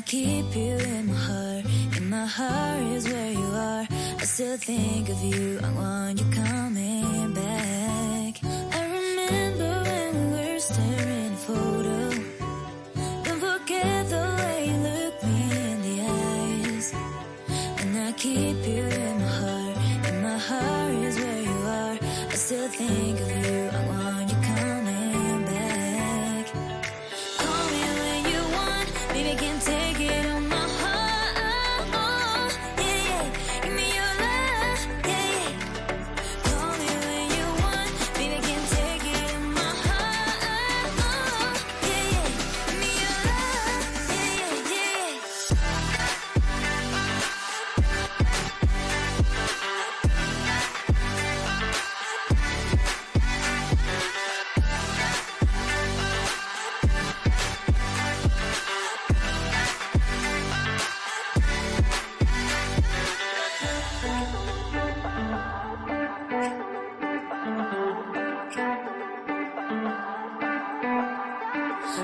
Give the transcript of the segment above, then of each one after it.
keep you in my heart. In my heart is where you are. I still think of you. I want you coming back. I remember when we were staring at a photo. Don't forget the way you look me in the eyes. And I keep you in my heart. In my heart is where you are. I still think of you. I want you coming back. Call me when you want. Baby, I can take it on my heart. Yeah, yeah. Give me your love. Yeah, yeah. Call me when you want. Baby, I can take it on my heart. Yeah, yeah. Give me your love. Yeah, yeah,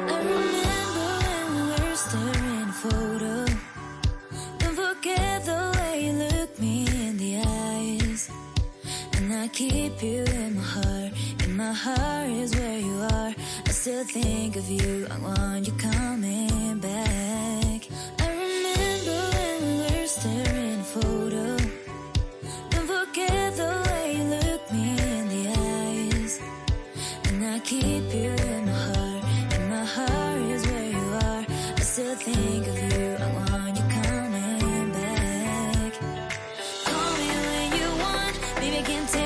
I remember when we were staring at a photo. Don't forget the way you look me in the eyes. And I keep you in my heart. In my heart is where you are. I still think of you. I want you coming back. I remember when we were staring at a photo. Don't forget the way you look me in the eyes. And I keep you in my heart. In my heart is where you are. I still think of you. I want you coming back. Call me when you want. Baby, I can take